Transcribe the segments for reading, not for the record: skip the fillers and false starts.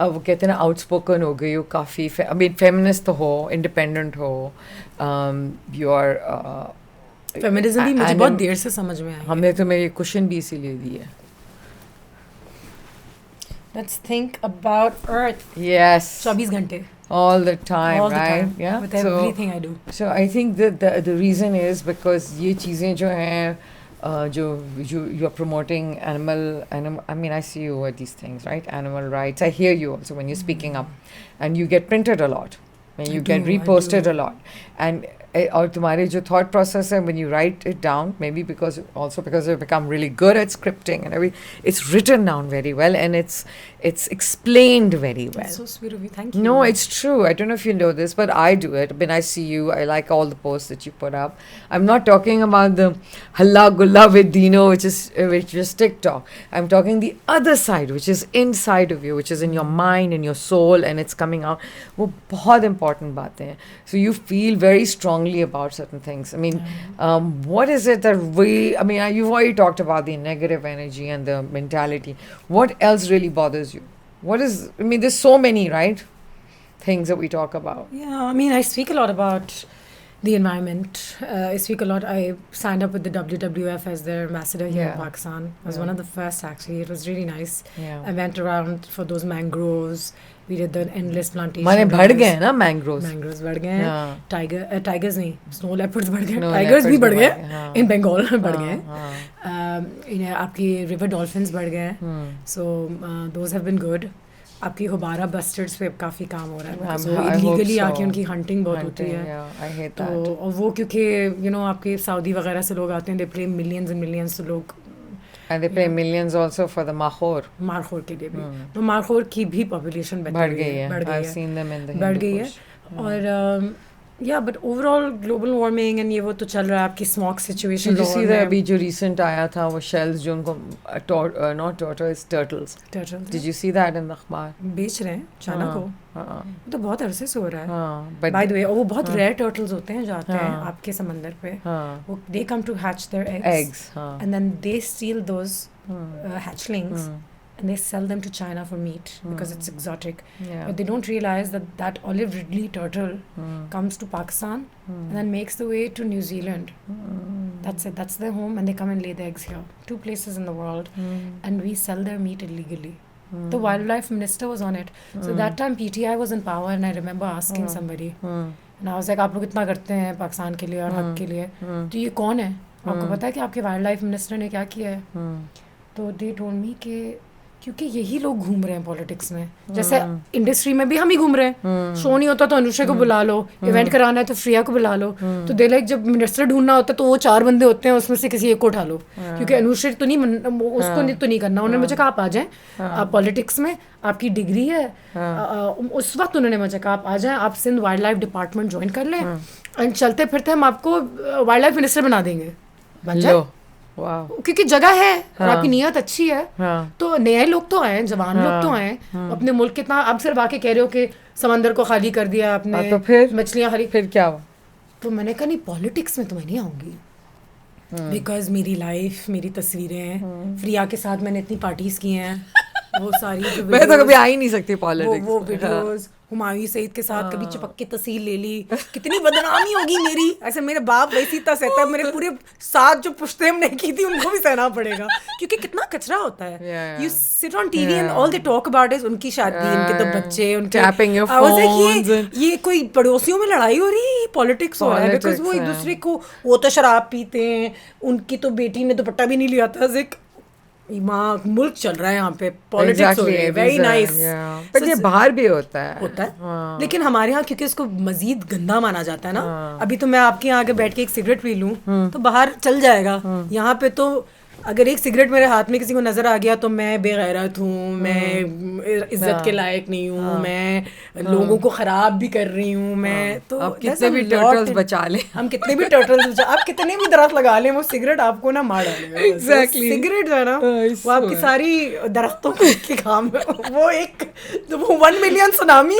अब वो कहते हैं ना आउटस्पोकन हो गई हो काफ़ी आई मीन फेमिनिस्ट तो हो इंडिपेंडेंट हो यू आर फेमिनिज्म भी मुझे बहुत देर से समझ में आई है. हमने तुम्हें ये क्वेश्चन भी इसीलिए दी है. Let's think about Earth. Yes. 24 घंटे. All the time, All the right? time. Yeah. With everything I do. So I think that the reason is because ये चीज़ें जो हैं जो you are promoting animal I mean I see you at these things, right? Animal rights. I hear you also when you're speaking up, and you get printed a lot, and you get reposted a lot, and और तुम्हारे जो thought process है when you write it down, maybe because you've become really good at scripting and everything, it's written down very well, and it's explained very well. That's so sweet of you. Thank you. No, it's true. I don't know if you know this, but I do it. When I see you, I like all the posts that you put up. I'm not talking about the Halla Gulla with Dino, which is TikTok. I'm talking the other side, which is inside of you, which is in your mind, in your soul, and it's coming out. वो बहुत important बातें हैं. So you feel very strongly about certain things. I mean, what is it that you've already talked about the negative energy and the mentality. What else really bothers you? There's so many, right? Things that we talk about. Yeah, I mean, I speak a lot about the environment. I speak a lot. I signed up with the WWF as their ambassador here in Pakistan. I was one of the first, actually. It was really nice. Yeah. I went around for those mangroves. We did the endless plantation. माने बढ़ गए हैं ना mangroves. Mangroves बढ़ गए हैं. Tigers नहीं, snow leopards बढ़ गए. No, Tigers भी बढ़ गए. In Bengal बढ़ गए. आपकी river dolphins बढ़ गए. So those have been good. आपकी हुबारा बस्टर्ड्स पे अब काफ़ी काम हो रहा है. So illegally आके उनकी hunting बहुत होती है. I hate that. तो और वो क्योंकि आपके सऊदी वगैरह से लोग आते हैं. They pay millions and millions to लोग. And they pay millions also for the माखोर. माखोर के लिए भी. तो माखोर की भी population बढ़ गई है. I've seen them in the बढ़ गई है. और yeah, but overall global warming and ये वो तो चल रहा है. आपकी smog situation. Did you see that अभी जो recent आया था वो shells जो उनको not tortoise, turtles. Did you see that in the अखबार? बेच रहे हैं चाइना को. वो तो बहुत अरसे से हो रहा है. But by the way, वो बहुत rare turtles होते हैं जो आते हैं आपके समंदर पे. वो they come to hatch their eggs. And then they steal those hatchlings. And they sell them to China for meat because it's exotic. Yeah. But they don't realize that olive ridley turtle comes to Pakistan and then makes the way to New Zealand. That's it. That's their home, and they come and lay the eggs here. 2 places in the world. And we sell their meat illegally. The wildlife minister was on it. So that time PTI was in power, and I remember asking somebody. And I was like, आप लोग इतना करते हैं पाकिस्तान के लिए और हक के लिए. तो ये कौन है? आपको पता है कि आपके वाइल्ड लाइफ मिनिस्टर ने क्या किया है? तो they told me कि क्योंकि यही लोग घूम रहे हैं पॉलिटिक्स में. जैसे इंडस्ट्री में भी हम ही घूम रहे हैं. शो नहीं होता तो अनुष्का को बुला लो. इवेंट कराना है तो फ्रिया को बुला लो. तो दे लाइक जब मिनिस्टर ढूंढना होता है तो वो 4 बंदे होते हैं, उसमें से किसी एक को उठा लो. क्योंकि अनुष्का तो नहीं उसको तो नहीं करना. उन्होंने मुझे कहा आप आ जाएं. आप पॉलिटिक्स में आपकी डिग्री है. उस वक्त उन्होंने मुझे कहा आप आ जाएं, आप Sindh wildlife department join कर लें एंड चलते फिरते हम आपको वाइल्ड लाइफ मिनिस्टर बना देंगे. बन जाए. क्योंकि जगह है और आपकी नीयत अच्छी है. तो नए लोग तो आए, जवान लोग तो आए. अपने मुल्क कितना आप सिर्फ आके कह रहे हो कि समंदर को खाली कर दिया आपने, तो फिर मछलियां खाली. फिर क्या हुआ? तो मैंने कहा नहीं, पॉलिटिक्स में तो मैं नहीं आऊंगी. बिकॉज मेरी लाइफ, मेरी तस्वीरें, फ्रिया के साथ मैंने इतनी पार्टीज की हैं. वो सारी जो मैं तो कभी आ ही नहीं सकती पॉलिटिक्स. वो वीडियोस हुमायूं सईद के साथ कभी चिपक के तस्वीर ले ली. कितनी बदनामी होगी मेरी. ऐसे मेरे बाप वैसी था सहता, मेरे पूरे साथ जो पुश्ते हमने की थी उनको भी सहना पड़ेगा. क्योंकि कितना कचरा होता है. You sit on TV and all they talk about is उनकी शादी, इनके तो बच्चे, उनके ये कोई पड़ोसियों में लड़ाई हो रही है, पॉलिटिक्स हो रहा है. बिकॉज वो एक दूसरे को, वो तो शराब पीते हैं, उनकी तो बेटी ने दुपट्टा भी नहीं लिया था. मुल्क चल रहा है यहाँ पे, पॉलिटिक्स हो रही है. Very nice. पर ये बाहर भी होता है. लेकिन हमारे यहाँ क्योंकि इसको मजीद गंदा माना जाता है ना. अभी तो मैं आपके यहाँ आके बैठ के एक सिगरेट पी लूँ तो बाहर चल जाएगा. यहाँ पे तो अगर एक सिगरेट मेरे हाथ में किसी को नजर आ गया तो मैं बेगैरत हूँ, मैं इज्जत के लायक नहीं हूँ, मैं लोगों को खराब भी कर रही हूँ. मैं तो आप कितने भी टर्टल्स बचा लें, हम कितने भी टर्टल्स आप कितने भी दरख्त लगा लें, वो सिगरेट आपको ना मार डालेगा. एग्जैक्टली. सिगरेट जो है ना वो आपकी सारी दरख्तों के काम है. वो 1 मिलियन सुनामी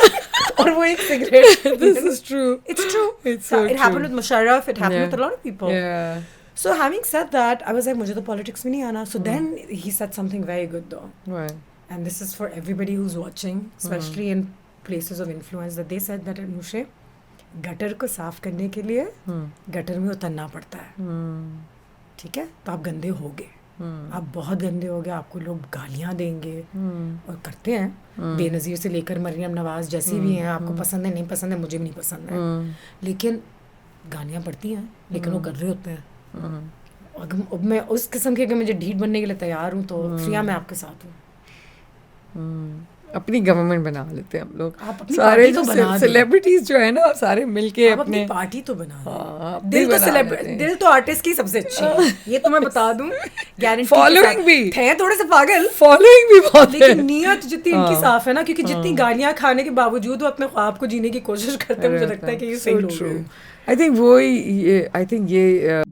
और वो एक cigarette. This is true. It's true. It happened with Musharraf. It happened with a lot of people. Yeah. So having said that, I was like, मुझे तो politics में नहीं आना. So then he said something very good though. Right. and this is for everybody who's watching, especially in places of influence, that they said that Anushe, gutter को साफ करने के लिए गटर में उतरना पड़ता है, ठीक है, तो आप गंदे होगे, आप बहुत गंदे हो गए, आपको लोग गालियां देंगे और करते हैं, बेनज़ीर से लेकर मरियम नवाज जैसी भी हैं, आपको पसंद है नहीं पसंद है, मुझे भी नहीं पसंद है, लेकिन गालियां पड़ती हैं, लेकिन वो कर रहे होते हैं। अब मैं उस किस्म के, अगर मुझे ढीठ बनने के लिए तैयार हूँ तो फ्रिया मैं आपके साथ हूँ। अपनी गवर्नमेंट बना लेते हैं हम लोग, आप अपनी सारे पार्टी जो तो बना सेलिब्रिटीज जो है ना, सारे मिलके आप अपनी पार्टी तो बना दें। दिल तो आर्टिस्ट की सबसे अच्छी है, ये तो मैं बता दूं, गारंटी। फॉलोइंग भी थे थोड़े से पागल, फॉलोइंग भी बहुत है, लेकिन नीयत जितनी इनकी साफ है ना, क्योंकि जितनी गालियां खाने के बावजूद वो अपने ख्वाब को जीने की कोशिश करते हैं, मुझे लगता है कि ये सही लोग हैं। आई थिंक वो ही, आई थिंक ये